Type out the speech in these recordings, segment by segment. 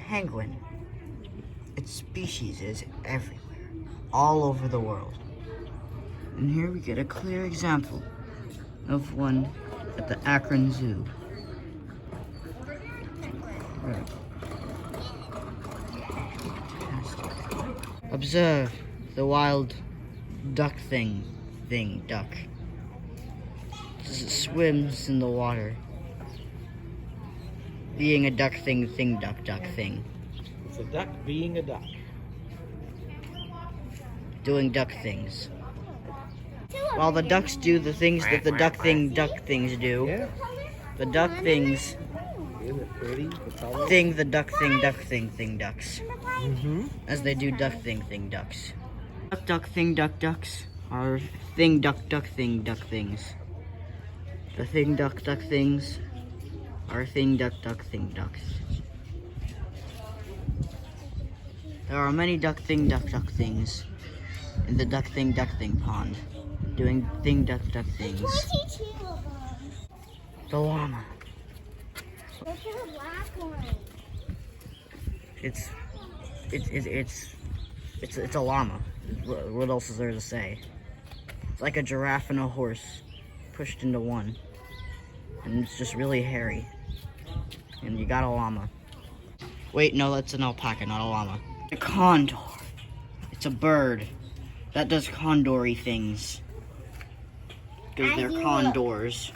penguin. Its species is everywhere, all over the world. And here we get a clear example of one at the Akron Zoo. Incredible. Fantastic. Observe the wild duck duck. It swims in the water. Being a duck duck thing. It's a duck being a duck. Doing duck things. While the ducks do the things that the duck things do, Yeah. the duck things Isn't it pretty? The color? thing the duck thing ducks. Mm-hmm. As they do duck ducks. Duck ducks are thing duck things. The thing duck things are thing duck ducks. There are many duck things in the duck thing pond, doing thing duck things. The llama. Look at the black one. It's a llama. What else is there to say? It's like a giraffe and a horse pushed into one. And it's just really hairy. And you got a llama. Wait, no, that's an alpaca, not a llama. A condor. It's a bird that does condory things. Because they're condors.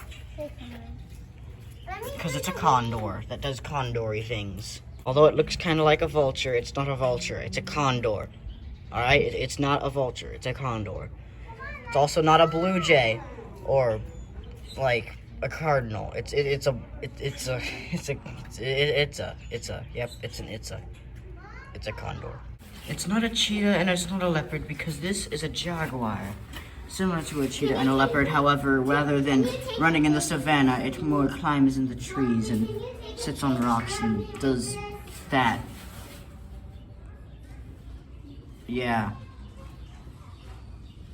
Because it's a condor that does condory things. Although it looks kind of like a vulture, it's not a vulture, it's a condor. Alright, it's not a vulture, it's a condor. It's also not a blue jay or like a cardinal. It's a condor. It's not a cheetah and it's not a leopard because this is a jaguar. Similar to a cheetah and a leopard, however, rather than running in the savannah, it more climbs in the trees and sits on rocks and does that. Yeah.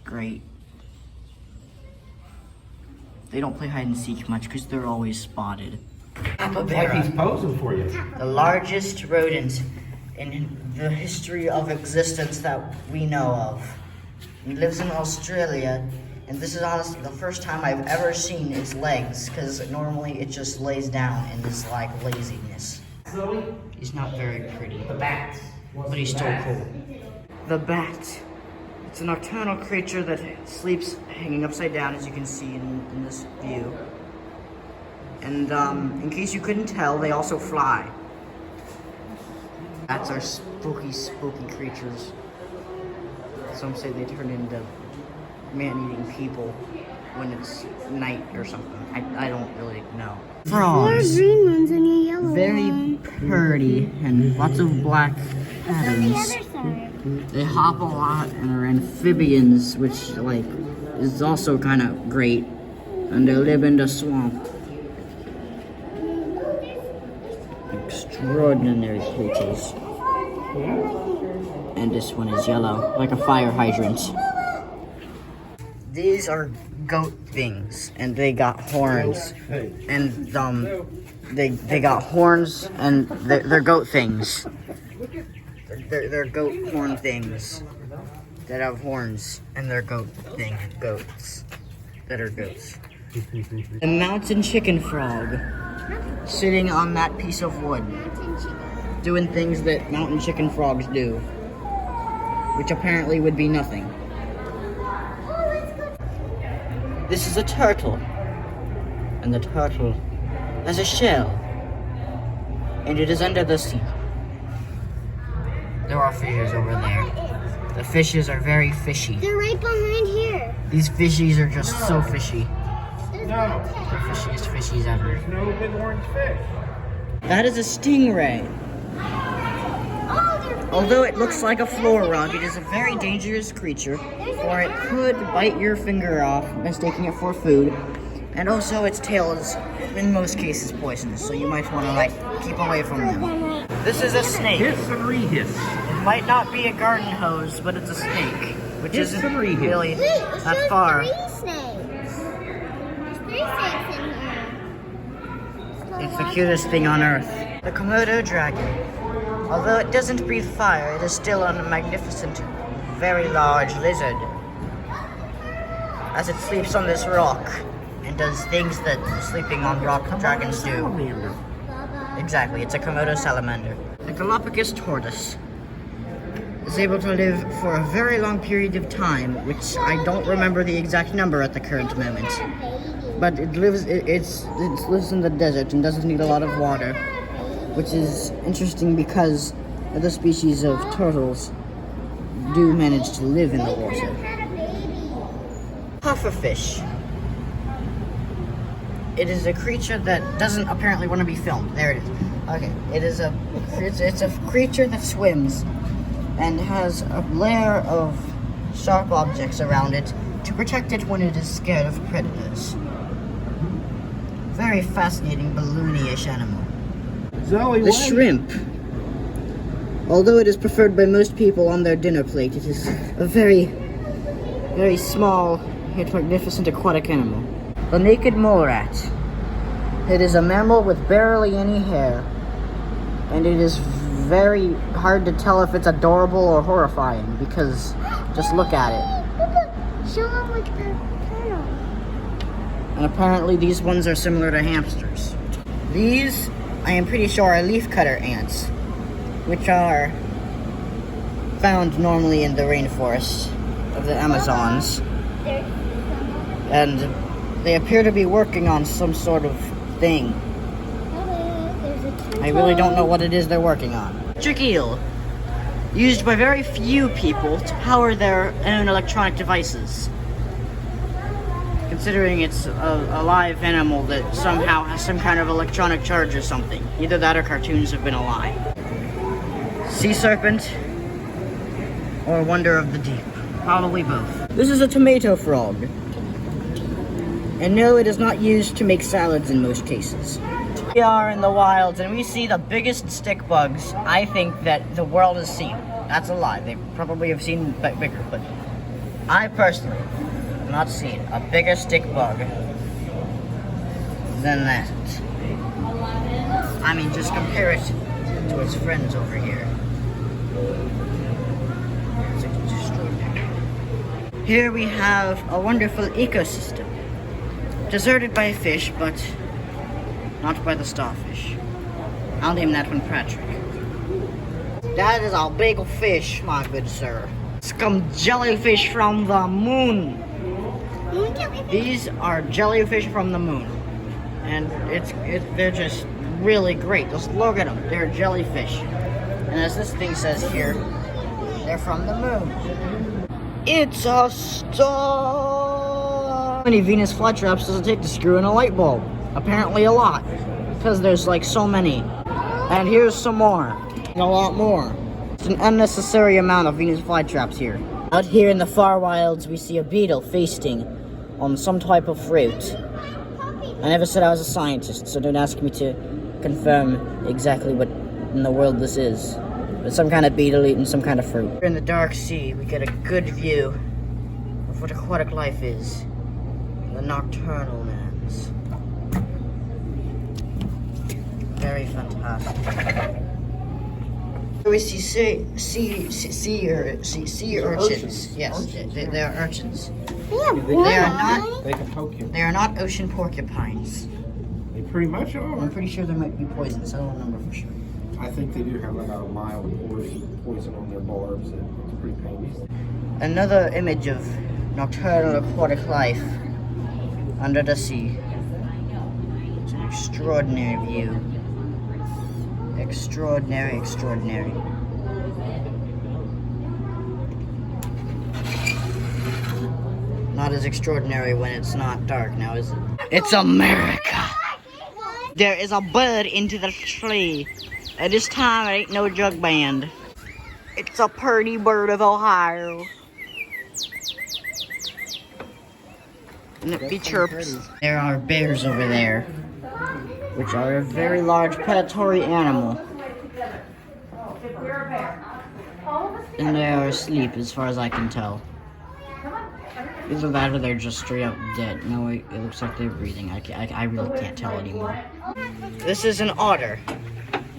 Great. They don't play hide and seek much because they're always spotted. Like he's posing for you. The largest rodent in the history of existence that we know of. He lives in Australia, and this is honestly the first time I've ever seen its legs, because normally it just lays down in this like laziness. He's not very pretty. The bat. But he's still cool. The bat. It's a nocturnal creature that sleeps hanging upside down, as you can see in this view. And in case you couldn't tell, they also fly. Bats are spooky creatures. Some say they turn into man-eating people when it's night or something. I don't really know. Frogs. There are green ones and a yellow Very one. pretty and lots of black On the patterns. other side. They hop a lot and are amphibians, which like is also kind of great. And they live in the swamp. Extraordinary creatures. And this one is yellow, like a fire hydrant. These are goat things, and they got horns. And they got horns, and they're goat things. They're goat horn things that have horns, and they're goats that are goats. The mountain chicken frog, sitting on that piece of wood, doing things that mountain chicken frogs do, which apparently would be nothing. This is a turtle, and the turtle has a shell, and it is under the sea. There are fishes over there. The fishes are very fishy. They're right behind here. These fishies are just so fishy. No, The fishiest fishies ever. there's no big orange fish. That is a stingray. Oh, they're big Although it looks ones. like a floor rug, it is a very dangerous creature, for it could bite your finger off, mistaking it for food. And also its tail is, in most cases, poisonous, so you might want to, like, keep away from them. This is a snake. Hiss and rehiss. It might not be a garden hose, but it's a snake, which Hiss isn't and rehiss. really Wait, it that shows far. 3 snakes. There's 3 snakes in here. It's the cutest thing on earth. The Komodo dragon. Although it doesn't breathe fire, it is still a magnificent, very large lizard. As it sleeps on this rock and does things that sleeping on rock dragons do. Salamander. Exactly, it's a Komodo salamander. The Galapagos tortoise is able to live for a very long period of time, which I don't remember the exact number at the current moment. But it lives in the desert and doesn't need a lot of water, which is interesting because other species of turtles do manage to live in the water. Pufferfish. It is a creature that doesn't apparently want to be filmed. There it is. Okay, it's a creature that swims and has a layer of sharp objects around it to protect it when it is scared of predators. Very fascinating balloony-ish animal. Zoe, The shrimp. Although it is preferred by most people on their dinner plate, it is a very, very small yet magnificent aquatic animal. The naked mole rat. It is a mammal with barely any hair, and it is very hard to tell if it's adorable or horrifying because just look at it. Show them like the turtle. And apparently these ones are similar to hamsters. These, I am pretty sure, are leafcutter ants, which are found normally in the rainforest of the Amazons. And they appear to be working on some sort of thing. I really don't know what it is they're working on. Electric eel, used by very few people to power their own electronic devices. Considering it's a live animal that somehow has some kind of electronic charge or something. Either that or cartoons have been a lie. Sea serpent or wonder of the deep. Probably both. This is a tomato frog. And no, it is not used to make salads in most cases. We are in the wilds and we see the biggest stick bugs I think that the world has seen. That's a lie. They probably have seen bigger, but I personally have not seen a bigger stick bug than that. I mean, just compare it to its friends over here. It's extraordinary. Here we have a wonderful ecosystem. Deserted by fish, but not by the starfish. I'll name that one Patrick. That is a big fish, my good sir. Scum jellyfish from the moon. These are jellyfish from the moon. And they're just really great. Just look at them. They're jellyfish. And as this thing says here, they're from the moon. It's a star! How many Venus flytraps does it take to screw in a light bulb? Apparently a lot, because there's like so many. And here's some more, and a lot more. It's an unnecessary amount of Venus flytraps here. Out here in the far wilds, we see a beetle feasting on some type of fruit. I never said I was a scientist, so don't ask me to confirm exactly what in the world this is. But some kind of beetle eating some kind of fruit. Here in the dark sea, we get a good view of what aquatic life is. The nocturnal lands. Very fantastic. We see sea urchins. Yes, they are urchins. They are not. They can poke you. They are not ocean porcupines. They pretty much are. I'm pretty sure there might be poisons. I don't remember for sure. I think they do have about a mild poison on their barbs. It's pretty painful. Another image of nocturnal aquatic life under the sea. It's an extraordinary view. Extraordinary, extraordinary. Not as extraordinary when it's not dark now, is it? It's America! There is a bird into the tree. At this time, it ain't no jug band. It's a pretty bird of Ohio. And it be chirps. There are bears over there, which are a very large predatory animal. And they are asleep as far as I can tell. Either that or they're just straight up dead. No, it looks like they're breathing. I really can't tell anymore. This is an otter.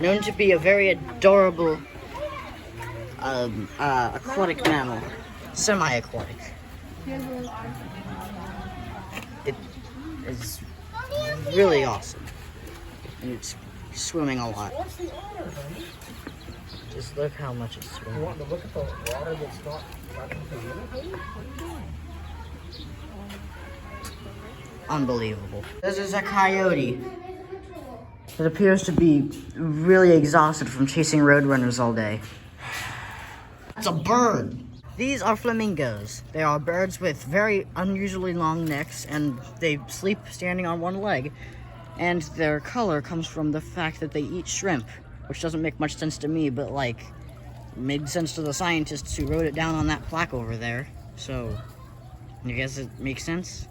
known to be a very adorable aquatic mammal, semi-aquatic. It is really awesome, and it's swimming a lot. What's the honor, honey? Just look how much it's You swimming. want to look at the water that's not running through it, honey? What are you doing? Unbelievable. This is a coyote. It appears to be really exhausted from chasing roadrunners all day. It's a bird. These are flamingos. They are birds with very unusually long necks, and they sleep standing on one leg. And their color comes from the fact that they eat shrimp, which doesn't make much sense to me, but like, made sense to the scientists who wrote it down on that plaque over there. So, I guess it makes sense.